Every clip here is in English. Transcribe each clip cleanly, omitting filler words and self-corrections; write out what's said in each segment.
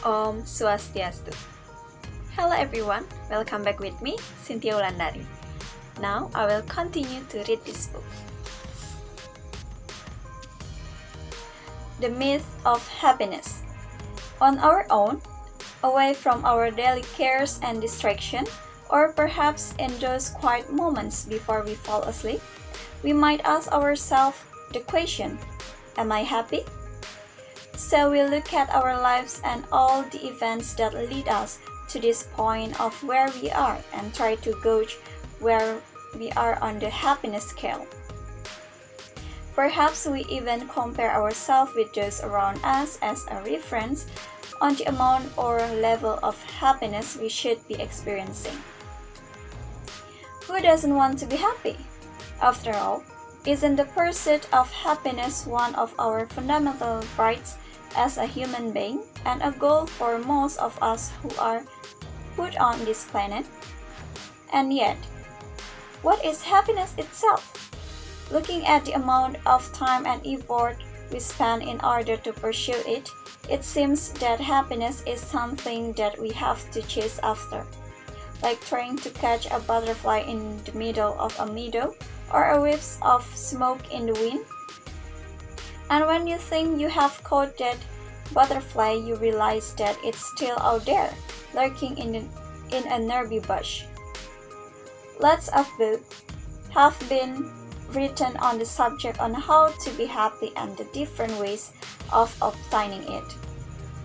Om Swastiastu. Hello everyone, welcome back with me, Chyntia Wulandari. Now I will continue to read this book. The Myth of Happiness. On our own, away from our daily cares and distraction, or perhaps in those quiet moments before we fall asleep, we might ask ourselves the question, am I happy? So we look at our lives and all the events that lead us to this point of where we are and try to gauge where we are on the happiness scale. Perhaps we even compare ourselves with those around us as a reference on the amount or level of happiness we should be experiencing. Who doesn't want to be happy? After all, isn't the pursuit of happiness one of our fundamental rights as a human being and a goal for most of us who are put on this planet? And yet, what is happiness itself? Looking at the amount of time and effort we spend in order to pursue it, it seems that happiness is something that we have to chase after, like trying to catch a butterfly in the middle of a meadow or a whiff of smoke in the wind. And when you think you have caught that butterfly, you realize that it's still out there, lurking in a nearby bush. Lots of books have been written on the subject on how to be happy and the different ways of obtaining it.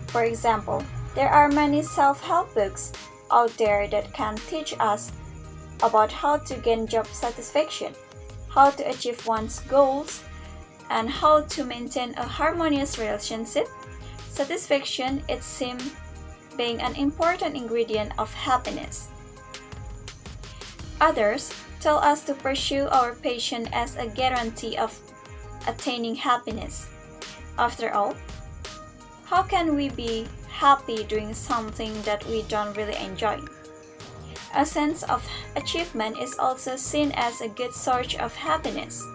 For example, there are many self-help books out there that can teach us about how to gain job satisfaction, how to achieve one's goals, and how to maintain a harmonious relationship. Satisfaction, it seems, being an important ingredient of happiness. Others tell us to pursue our passion as a guarantee of attaining happiness. After all, how can we be happy doing something that we don't really enjoy? A sense of achievement is also seen as a good source of happiness.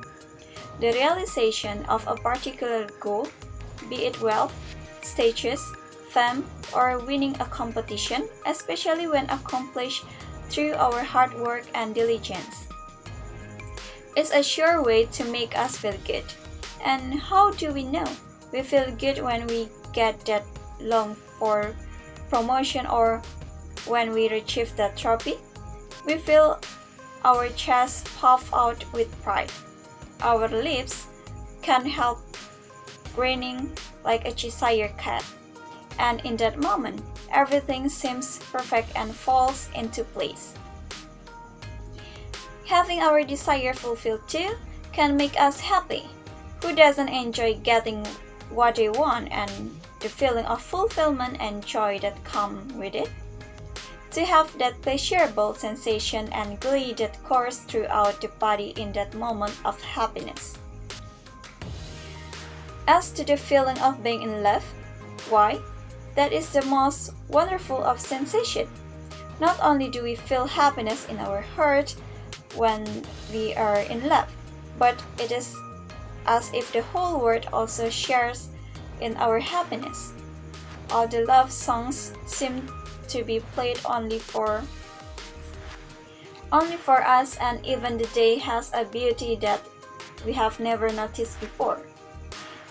The realization of a particular goal, be it wealth, status, fame, or winning a competition, especially when accomplished through our hard work and diligence, is a sure way to make us feel good. And how do we know we feel good when we get that longed for promotion or when we achieve that trophy? We feel our chest puff out with pride. Our lips can't help grinning like a Cheshire cat. And in that moment, everything seems perfect and falls into place. Having our desire fulfilled too can make us happy. Who doesn't enjoy getting what they want and the feeling of fulfillment and joy that come with it? To have that pleasurable sensation and glee that course throughout the body in that moment of happiness. As to the feeling of being in love, why? That is the most wonderful of sensation. Not only do we feel happiness in our heart when we are in love, but it is as if the whole world also shares in our happiness. All the love songs seem to be played only for us, and even the day has a beauty that we have never noticed before.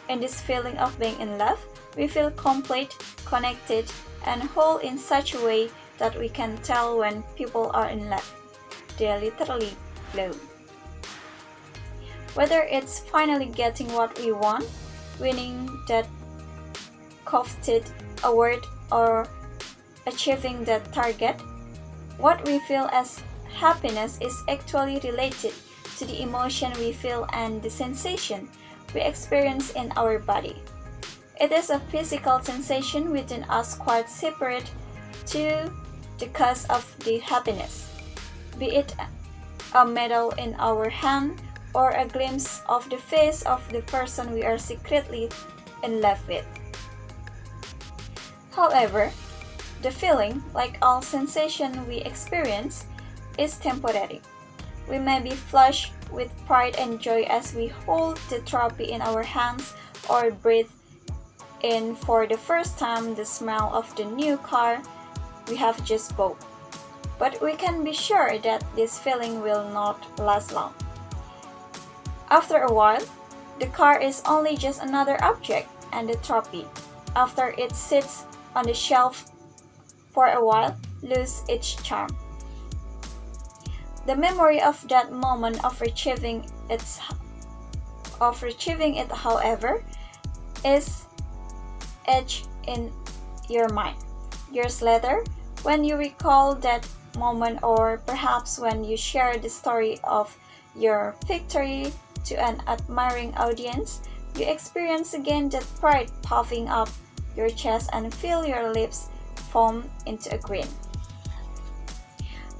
In this feeling of being in love, we feel complete, connected, and whole in such a way that we can tell when people are in love. They literally glow. Whether it's finally getting what we want, winning that coveted award, or achieving that target, what we feel as happiness is actually related to the emotion we feel and the sensation we experience in our body. It is a physical sensation within us quite separate to the cause of the happiness, be it a medal in our hand or a glimpse of the face of the person we are secretly in love with. However, the feeling, like all sensation we experience, is temporary. We may be flushed with pride and joy as we hold the trophy in our hands or breathe in for the first time the smell of the new car we have just bought. But we can be sure that this feeling will not last long. After a while, the car is only just another object and a trophy. After it sits on the shelf for a while, lose its charm. The memory of that moment of achieving it, however, is etched in your mind. Years later, when you recall that moment, or perhaps when you share the story of your victory to an admiring audience, you experience again that pride puffing up your chest and feel your lips foam into a grin.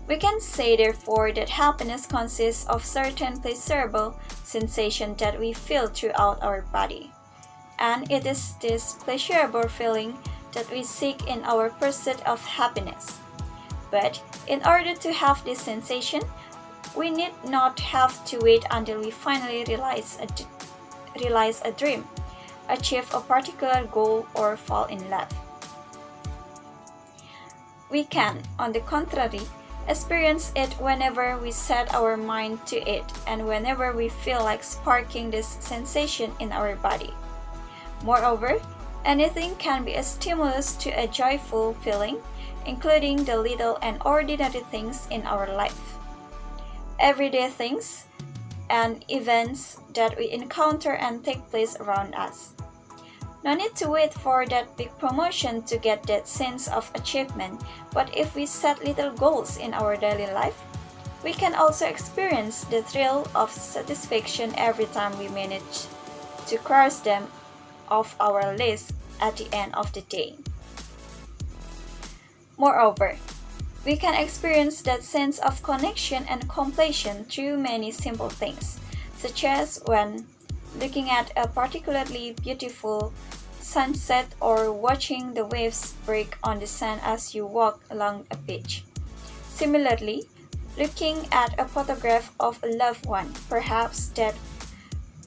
We can say therefore that happiness consists of certain pleasurable sensations that we feel throughout our body. And it is this pleasurable feeling that we seek in our pursuit of happiness. But in order to have this sensation, we need not have to wait until we finally realize a dream, achieve a particular goal, or fall in love. We can, on the contrary, experience it whenever we set our mind to it and whenever we feel like sparking this sensation in our body. Moreover, anything can be a stimulus to a joyful feeling, including the little and ordinary things in our life. Everyday things and events that we encounter and take place around us. No need to wait for that big promotion to get that sense of achievement, but if we set little goals in our daily life, we can also experience the thrill of satisfaction every time we manage to cross them off our list at the end of the day. Moreover, we can experience that sense of connection and completion through many simple things, such as when looking at a particularly beautiful sunset or watching the waves break on the sand as you walk along a beach. Similarly, looking at a photograph of a loved one, perhaps that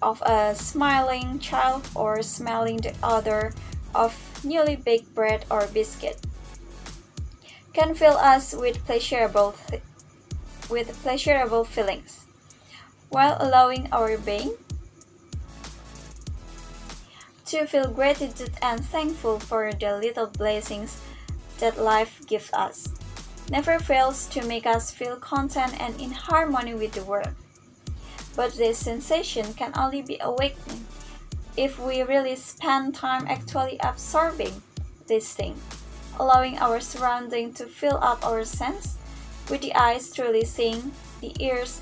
of a smiling child, or smelling the odor of newly baked bread or biscuit, can fill us with pleasurable feelings, while allowing our being to feel gratitude and thankful for the little blessings that life gives us. Never fails to make us feel content and in harmony with the world. But this sensation can only be awakened if we really spend time actually absorbing this thing, allowing our surrounding to fill up our sense, with the eyes truly seeing, the ears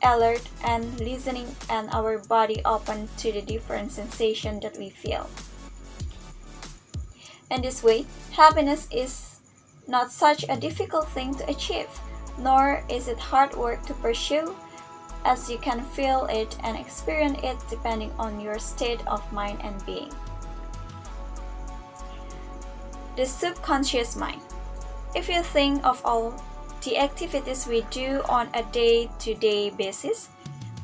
alert and listening, and our body open to the different sensations that we feel. In this way, happiness is not such a difficult thing to achieve, nor is it hard work to pursue, as you can feel it and experience it depending on your state of mind and being. The subconscious mind. If you think of all the activities we do on a day-to-day basis,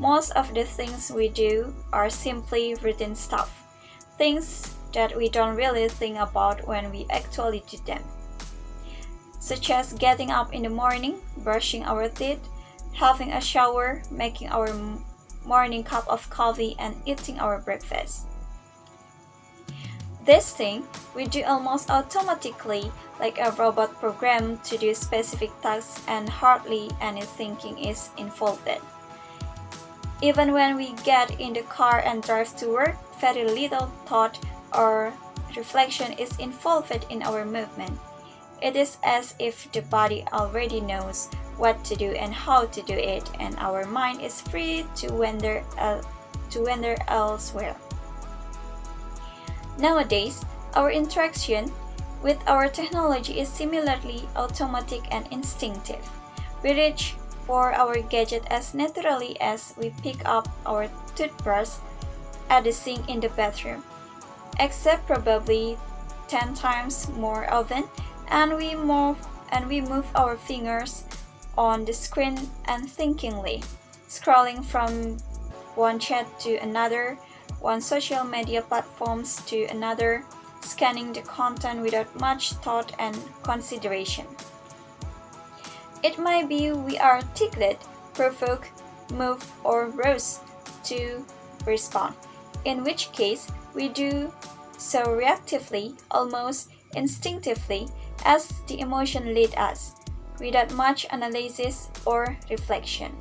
most of the things we do are simply routine stuff, things that we don't really think about when we actually do them, such as getting up in the morning, brushing our teeth, having a shower, making our morning cup of coffee, and eating our breakfast. This thing we do almost automatically, like a robot programmed to do specific tasks, and hardly any thinking is involved. Even when we get in the car and drive to work, very little thought or reflection is involved in our movement. It is as if the body already knows what to do and how to do it, and our mind is free to wander elsewhere. Nowadays, our interaction with our technology is similarly automatic and instinctive. We reach for our gadget as naturally as we pick up our toothbrush at the sink in the bathroom, except probably 10 times more often, and we move our fingers on the screen unthinkingly, scrolling from one chat to another, one social media platforms to another, scanning the content without much thought and consideration. It might be we are tickled, provoked, moved, or roused to respond, in which case we do so reactively, almost instinctively, as the emotion led us, without much analysis or reflection.